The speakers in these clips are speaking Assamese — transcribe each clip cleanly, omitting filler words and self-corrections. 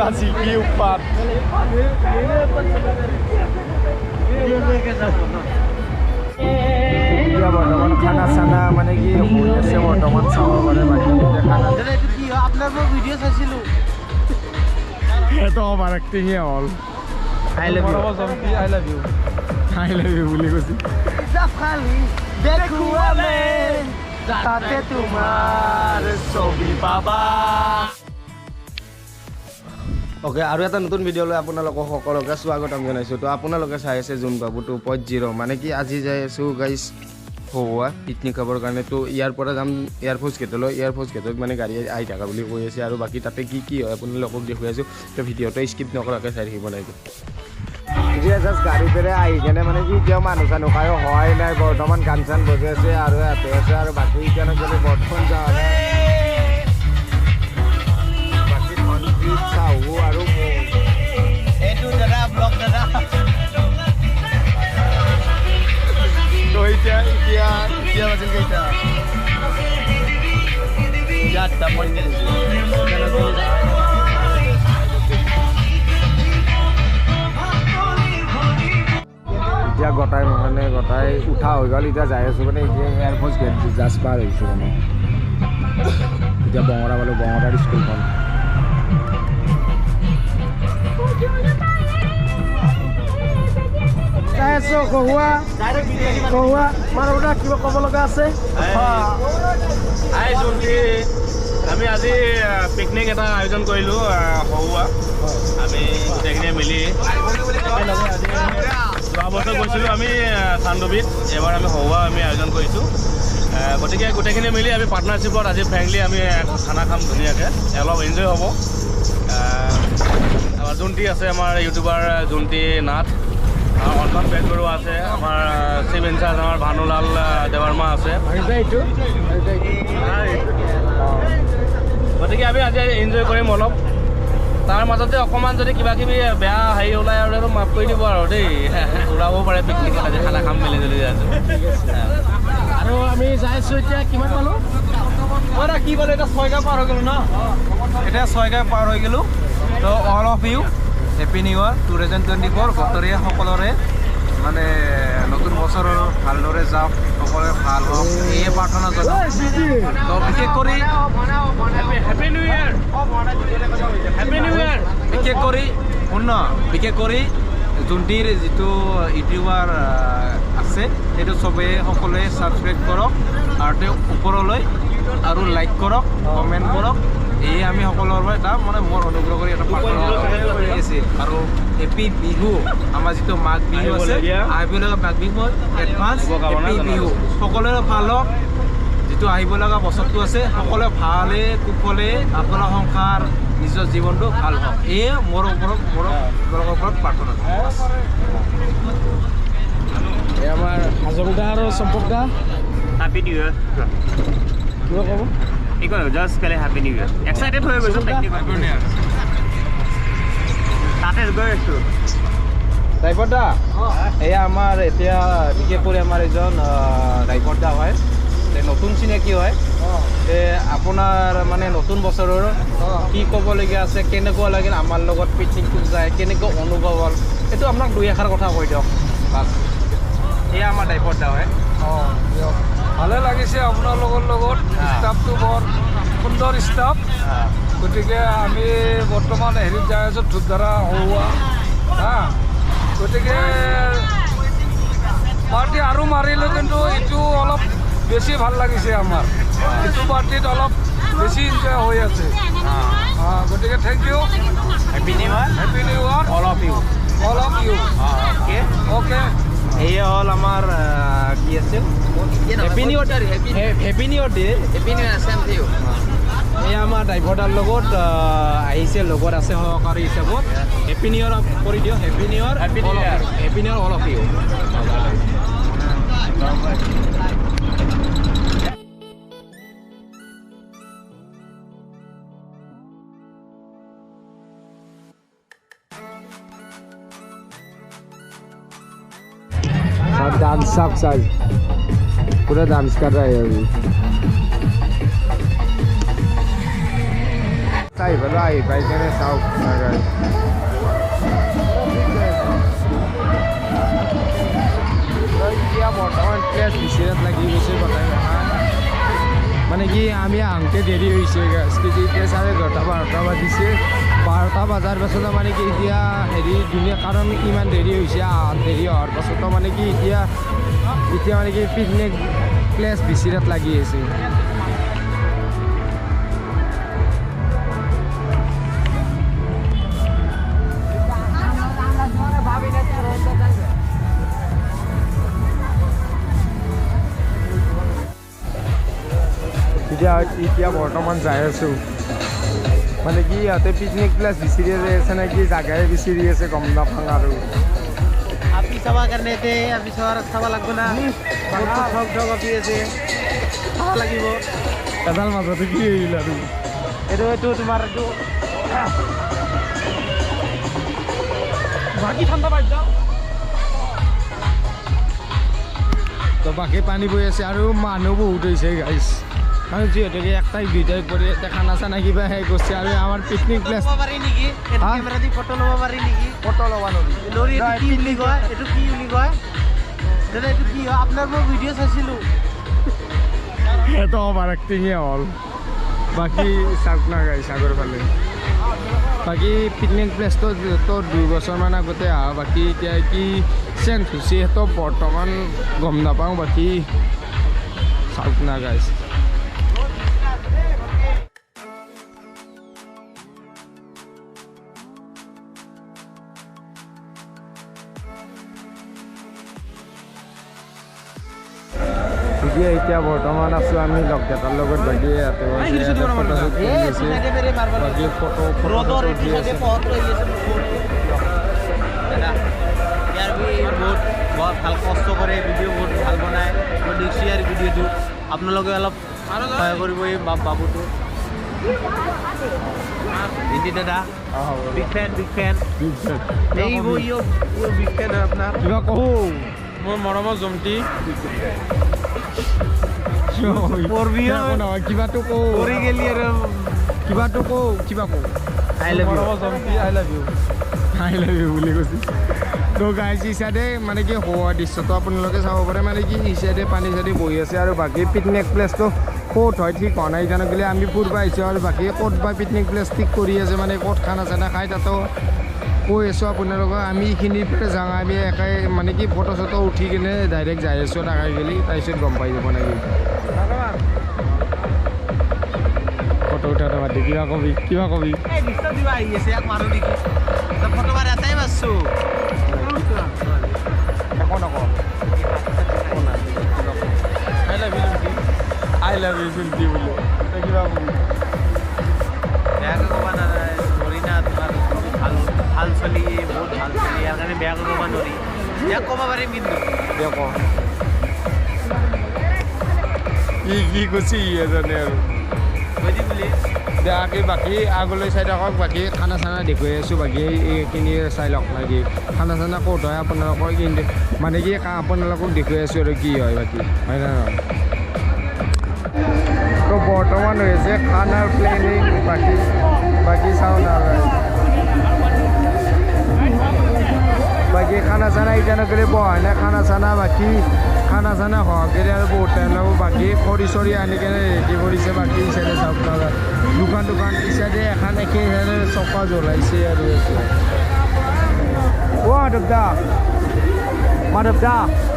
Pura siki upat. Ya বৰ্তমান খানা চানা মানে কি হৈ আছে বৰ্তমান চাব পাৰে বাকি খানা এইটো কি হয় আপোনাৰ মই ভিডিঅ' চাইছিলো এটো আমাৰ এক্টিংয়ে হল I love you I love you I love you বুলি কৈছি খালি দেখো আমি তাতে তোমাৰ ছবি পাবা ওকে আৰু এটা নতুন ভিডিঅ' লৈ আপোনালোকক সকলোকে স্বাগতম জনাইছোঁ তো আপোনালোকে চাই আছে জোন বাবু 2.0 মানে কি আজি যাই আছোঁ গাইজ হোৱা পিকনিক খাবৰ কাৰণে তো ইয়াৰ পৰা যাম এয়াৰফ'ৰ্চ গেটলৈ এয়াৰফ'ৰ্চ গেটত মানে গাড়ী আহি থকা বুলি কৈ আছে আৰু বাকী তাতে কি কি হয় আপোনালোকক দেখুৱাই আছোঁ তো ভিডিঅ'টো স্কিপ নকৰাকৈ চাই থাকিব লাগিব এতিয়া জাষ্ট গাড়ীতেৰে আহি কেনে মানে কি এতিয়াও মানুহ চানুহ খায়ো হোৱাই নাই বৰ্তমান গান চান বজাই আছে আৰু ইয়াতে আছে আৰু বাকী এতিয়া নগ'লে বৰ্তমান যোৱা নাই বাকী ধনজিত চাহু আৰু এইটো দাদা ব্লগ দাদা তো এতিয়া বাজিল কেইটা ইয়াত পইণ্ট এতিয়া গটাই মানে গটাই উঠা হৈ গ'ল এতিয়া যাই আছোঁ মানে এতিয়া এয়াৰফ'ৰ্চ গেট জাষ্ট পাৰ হৈছোঁ মানে এতিয়া বঙৰা পালোঁ বঙৰাৰ স্কুলখন চাই আছোঁ কহুৱা মানুহবিলাক কিবা ক'ব লগা আছে আমি আজি পিকনিক এটা আয়োজন কৰিলোঁ সহুৱা আমি গোটেইখিনিয়ে মিলি যোৱা বছৰ গৈছিলোঁ আমি চান্দবিত এবাৰ আমি সহুৱা আমি আয়োজন কৰিছোঁ গতিকে গোটেইখিনি মিলি আমি পাৰ্টনাৰশ্বিপত আজি ফ্ৰেংকলি আমি খানা খাম ধুনীয়াকৈ অলপ এনজয় হ'ব আমাৰ জোনটি আছে আমাৰ ইউটিউবাৰ জোনটি নাথ অন্তন বেজবৰুৱা আছে আমাৰ চিফ ইনচাৰ্জ আমাৰ ভানুলাল দেৱাৰ্মা আছে গতিকে আমি আজি এনজয় কৰিম অলপ তাৰ মাজতে অকণমান যদি কিবা কিবি বেয়া হেৰি ওলাই আৰু মাফ কৰি দিব আৰু দেই ওলাব পাৰে পিকনিকত আজি খানা খাম মেলি যদি আছোঁ আৰু আমি যাই আছোঁ এতিয়া কিমান পালোঁ মই কি ক'লো এতিয়া 6 গাঁও পাৰ হৈ গ'লো ন এতিয়া 6 গাঁও পাৰ হৈ গ'লোঁ তো all of you happy new year 2024 বতৰীয়া সকলোৰে মানে নতুন বছৰৰ ভালদৰে যাওক সকলোৰে ভাল হওক এয়ে প্ৰাৰ্থনা জনাওঁ তো বিশেষ কৰি happy new year happy new ইয়াৰ বিশেষ কৰি জোনটিৰ যিটো ইউটিউবাৰ আছে সেইটো চবেই সকলোৱে ছাবস্ক্ৰাইব কৰক আৰু তেওঁ ওপৰলৈ আৰু লাইক কৰক কমেণ্ট কৰক এয়ে আমি সকলোৰে পৰা এটা মানে মোৰ অনুগ্ৰহ কৰি এটা প্ৰাৰ্থনা আছে আৰু হেপী বিহু আমাৰ যিটো মাঘ বিহু আছে আহিব লগা মাঘ বিহু এডভান্স হেপী বিহু সকলোৰে ভাল হওক যিটো আহিব লগা বছৰটো আছে সকলোৱে ভালে কুশলে আপোনাৰ সংসাৰ নিজৰ জীৱনটো ভাল হওক এয়ে মোৰ ওপৰত প্ৰাৰ্থনা এই আমাৰ হাজংদা আৰু চম্পকদা হেপী নিউ ইয়াৰ কিবা ক'ব একো জাষ্ট কালি হেপী নিউ ইয়াৰ এক্সাইটেড হৈ গৈছোঁ তাতে গৈ আছোঁ ড্ৰাইভাৰ দা এয়া আমাৰ এতিয়া বিশেষ কৰি আমাৰ এজন ড্ৰাইভাৰ দা হয় নতুন চিনাকি হয় আপোনাৰ মানে নতুন বছৰৰ কি ক'বলগীয়া আছে কেনেকুৱা লাগিল আমাৰ লগত পিকনিকটোত যায় কেনেকুৱা অনুভৱ হ'ল এইটো আপোনাক 2 এষাৰ কথা কৈ দিয়ক বাছ এয়া আমাৰ ড্ৰাইভাৰ দা হয় ভালে লাগিছে আপোনালোকৰ লগত ষ্টাফটো বৰ সুন্দৰ ষ্টাফ গতিকে আমি বৰ্তমান হেৰিত যাই আছোঁ ধূপধাৰা সহুৱা গতিকে পাৰ্টি আৰু মাৰিলোঁ কিন্তু এইটো অলপ বেছি ভাল লাগিছে আমাৰ এইটো পাৰ্টিত অলপ বেছি এনজয় হৈ আছে গতিকে thank you happy new year all of you okay এয়া হ'ল আমাৰ কি আছিল happy new year happy new year এয়া আমাৰ ড্ৰাইভাৰটাৰ লগত আহিছে লগত আছে সহকাৰী হিচাপত হেপী নিউ ইয়াৰ কৰি দিয়ক happy new year all of you dance सब साज पूरा डांस कर रहा है अभी হ'লেও আহি পাই কেনে চাওক না গাইজ এতিয়া বৰ্তমান প্লেছ বিচৰাত লাগি গৈছে গোটাই মানে কি আমি আহোঁতে দেৰি হৈছে গাইজ কিন্তু এতিয়া 11:30 বাজিছে 12টা বজাৰ পাছতো মানে কি এতিয়া হেৰি ধুনীয়া কাৰণ ইমান দেৰি হৈছে দেৰি হোৱাৰ পাছতো মানে কি এতিয়া মানে কি পিকনিক প্লেছ বিচৰাত লাগি আছে এতিয়া বৰ্তমান যাই আছোঁ মানে কি ইয়াতে পিকনিক প্লেছ বিচাৰি আছে নে কি জাগাই বিচাৰি আছে গম নাপাওঁ আৰু আপি চাবা কাৰণে আপি চাব লাগিব না ঠক ঠক আপি আছে চাব লাগিব এডাল মাজতে কি আহিল আৰু এইটো তোমাৰ এইটো বাকী ঠাণ্ডা পাই যাওঁ তো বাকী পানী বৈ আছে আৰু মানুহ বহুত হৈছে গাইছ আৰু যিহেতুকে 1 2 কৰি খানা চানা কিবা সেই কৰিছে আৰু আমাৰ পিকনিক প্লেছ পাৰি নেকি কেমেৰা দি ফটো ল'ব পাৰি নেকি ফটো ল'ব নোৱাৰি এইটো কি বুলি কয় দাদা এইটো কি হয় আপোনাৰ মই ভিডিঅ' চাইছিলোঁ সেইটো অভাৰ এক্টিঙে হ'ল বাকী চাওক না গাইছ আগৰ ফালে বাকী পিকনিক প্লেছটো তো 2 বছৰমান আগতে আহা বাকী এতিয়া কি চেঞ্জ হৈছে সেইটো বৰ্তমান গম নাপাওঁ বাকী চাওক না গাইছ এতিয়া বৰ্তমান আছোঁ আমি লগকেইটাৰ লগত বাকী ইয়াতে বাকী ফটো উঠি আছে বহুত ভাল কষ্ট কৰে ভিডিঅ' বহুত ভাল বনায় মই দেখছোঁ ইয়াৰ ভিডিঅ'টো আপোনালোকে অলপ সহায় কৰিব এই বাবুটো দিদি দাদা বিগ ফেন এই বিগ ফেন হয় আপোনাৰ কিবা কওঁ মোৰ মৰমৰ জমটি কিবাটো কওঁ কৰি গেলি আৰু কিবাটো কওঁ কিবা কওঁ আই love you I love you বুলি কৈছে তো গাইজ ই চাইডে মানে কি হোৱা দৃশ্যটো আপোনালোকে চাব পাৰে মানে কি ই চাইডে পানী চাইডে বহি আছে আৰু বাকী পিকনিক প্লেছটো ক'ত হয় ঠিক হোৱা নাই জানো বুলি আমি ফুৰিব আহিছোঁ আৰু বাকী ক'ত বা পিকনিক প্লেছ ঠিক কৰি আছে মানে ক'ত খানা চানা খাই তাতো কৈ আছোঁ আপোনালোকক আমি এইখিনিৰ পৰা যাওঁ আমি একে মানে কি ফটো চটো উঠি কিনে ডাইৰেক্ট যাই আছোঁ টাকাই গেলি তাৰপিছত গম পাই যাব নেকি ফটো উঠাটো মাতি কিবা কবি আহি আছে ইয়াক মাৰো নেকি ফটো মাৰি এটাই মাৰছোঁ একো নকওঁ আই লাভ ইউ জুলটি বুলি কিবা কবি বেয়াকৈ ক'ব নোৱাৰি না তোমাৰ ভাল চলি বহুত ভাল চলি ইয়াৰ কাৰণে বেয়াকৈ ক'ব নোৱাৰি ইয়াক ক'ব পাৰিম কিন্তু দিয়ক কি কৈছে এজনে আৰু বুজি বুলি বাকী আগলৈ চাই থাকক বাকী খানা চানা দেখুৱাই আছোঁ বাকী এইখিনি চাই লওক লাগি খানা চানা ক'ত হয় আপোনালোকৰ কিন্তু মানে কি আপোনালোকক দেখুৱাই আছোঁ আৰু কি হয় বাকী হয় না নহয় তো বৰ্তমান হৈছে খানাৰ প্লেনিং বাকী চাওঁ না বাকী খানা চানা এতিয়া কৰি বহাই নাই খানা চানা হোৱাকৈ আৰু বহুত টাইম লাগব বাকী খৰি চৰি আনি কেনে ৰেডি কৰিছে বাকী ইচাইডে চাওক লগা দোকান ইচাইডে এখন একে হিচাপে চকা জ্বলাইছে আৰু মাধৱ দা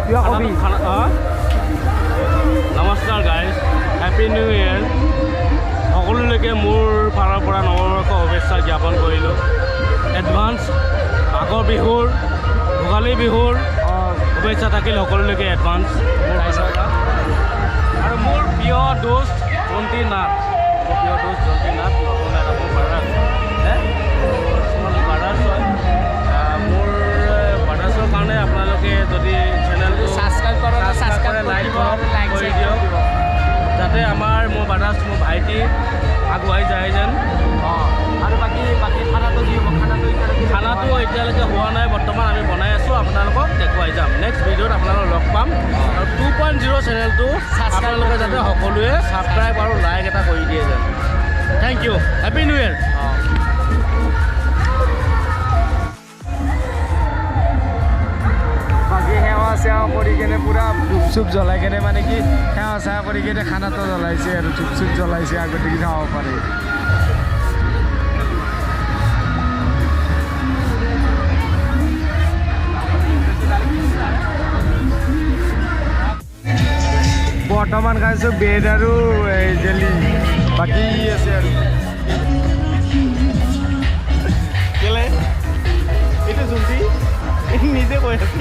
কিবা কবি নমস্কাৰ গাইজ হেপী নিউ ইয়েৰ সকলোলৈকে মোৰ ফালৰ পৰা নৱবৰ্ষ শুভেচ্ছা জ্ঞাপন কৰিলোঁ এডভান্স আগৰ বিহুৰ ভোগালী বিহুৰ শুভেচ্ছা থাকিল সকলোলৈকে এডভান্স আৰু মোৰ প্ৰিয় দোষ্ট জন্তি নাথ নতুন এটা মোৰ বাৰ্ডাৰ্ছ হয় মোৰ বাৰ্ডাৰ্ছৰ কাৰণে আপোনালোকে যদি চেনেলটো ছাবস্ক্ৰাইব কৰে লাইক কৰি দিয়ক যাতে মোৰ বাৰ্ডাৰ্ছ মোৰ ভাইটি আগুৱাই যায় যেন আৰু বাকী খানাটো কি হ'ব খানাটো এতিয়ালৈকে হোৱা নাই বৰ্তমান আমি বনাই আছোঁ আপোনালোকক দেখুৱাই যাম নেক্সট ভিডিঅ'ত আপোনালোকক লগ পাম আৰু 2.0 চেনেলটো আপোনালোকে যাতে সকলোৱে ছাবস্ক্ৰাইব আৰু লাইক এটা কৰি দিয়ে যেন thank you thank you happy new year বাকী সেৱা চেৱা কৰি কেনে পুৰা ধূপ চুপ জ্বলাই কেনে মানে কি সেৱা চেৱা কৰি কেনে খানাটো জ্বলাইছে আৰু ধূপ চুপ জ্বলাইছে আগতে খাব পাৰে বৰ্তমান খাইছোঁ ব্ৰেড আৰু জেলি বাকী আছে আৰু কেলে এইটো জুন্তি নিজে কৈ আছো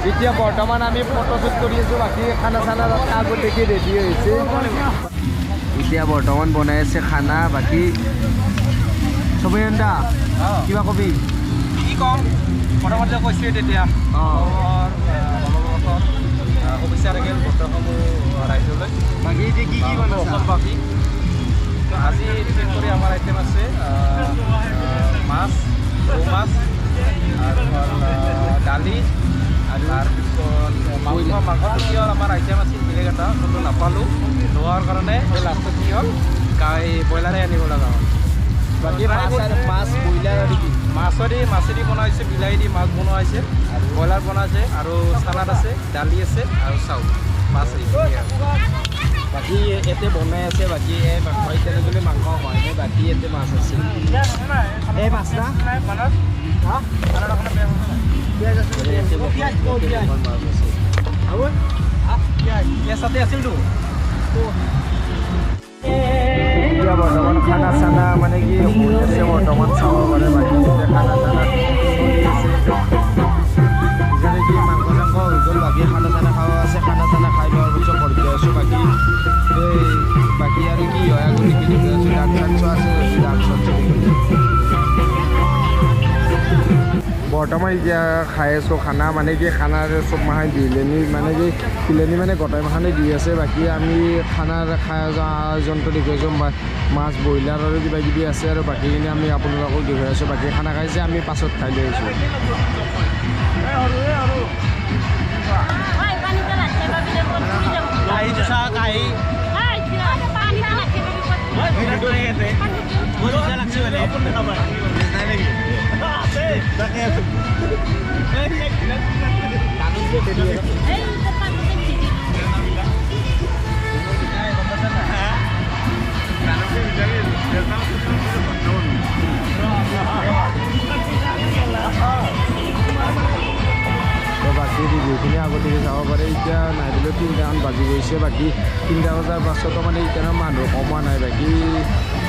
এতিয়া বৰ্তমান আমি ফটোশ্বুট কৰি আছোঁ বাকী খানা চানা আগত দেখি ৰেডি হৈছে এতিয়া বৰ্তমান বনাই আছে খানা বাকী চবেই এন্দা কিবা কবি কি ক'ম প্ৰথমতে কৈছোৱে তেতিয়া শুভেচ্ছা থাকিল বৰ্তসমূহ ৰাইজলৈ বাকী এতিয়া কি কি বনাইছা অসমবাসী আজি বিশেষ কৰি আমাৰ আইটেম আছে মাছ ৰৌ মাছ আৰু দালি আৰু তাৰপিছত মাংস কি হ'ল আমাৰ আইটেম আছিল বেলেগ এটা কিন্তু নাপালোঁ নোহোৱাৰ কাৰণে এই লাষ্টত কি হ'ল ব্ৰইলাৰে আনিব লগা হ'ল বাকী মাছ ব্ৰইলাৰ আৰু কি মাছেদি বনাইছে বিলাহী দি মাছ বনোৱা হৈছে ব্ৰইলাৰ বনাইছে আৰু চালাড আছে দালি আছে আৰু চাউল মাছ বাকী ইয়াতে বনাই আছে বাকী এই মাংস এতিয়ালৈকে মাংস হয় নে বাকী ইয়াতে মাছ আছে এই মাছ না তাতে আছিলতো এতিয়া বৰ্তমান খানা চানা মানে কি হৈ আছে বৰ্তমান চাব পাৰে বাকী এতিয়া খানা চানা চলি আছে যেনে কি মাংস চাংস হৈ গ'ল বাকী খানা চানা খাৱা আছে খানা চানা খাই লোৱাৰ পিছত ঘৰতে আছোঁ বাকী আৰু কি হয় আগতে কি দেখি আছোঁ ডান্স চান্সো আছে ডান্স চান্সো বৰ্তমান এতিয়া খাই আছোঁ খানা মানে কি খানাৰ চব মাহে বিলেনি মানে কি বিলেনি মানে গোটাই মাহানে দি আছে বাকী আমি খানাৰ খাই আয়োজনটো দেখি আছোঁ মাছ ব্ৰইলাৰ আৰু কিবা কিবি আছে আৰু বাকীখিনি আমি আপোনালোকক দেখুৱাই আছোঁ বাকী খানা খাইছে আমি পাছত খাই লৈ আছোঁ বাকী ৰিভিউখিনি আগতীয়াকৈ চাব পাৰে এতিয়া নাই দিলেও 3টামান বাজি গৈছে বাকী 3টা বজাৰ পাছতো মানে এতিয়া মানুহ কমোৱা নাই বাকী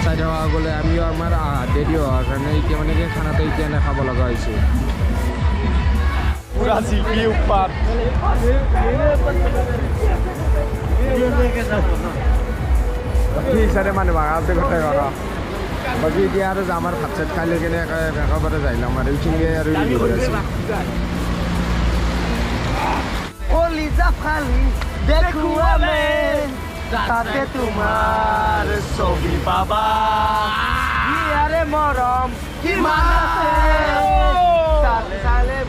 চাই থকা গ'লে আমিও আমাৰ দেৰি হোৱাৰ কাৰণে এতিয়া মানে কি খানাটো এতিয়া খাব লগা হৈছে পুৰা জিপি উৎপাত হিচাপে মানুহ ভাগাতে গোটেই ঘৰ বাকী এতিয়া আৰু আমাৰ ভাত চাত খাই লৈ কিনে একেবাৰে যাই ল'ম আৰু এইখিনিয়ে আৰু ৰিভিউ কৰি আছোঁ কলিজা ফালি দেখো আমি তাতে তোমাৰ ছবি পাবা ইয়াৰে মৰম কিমান আছে চালে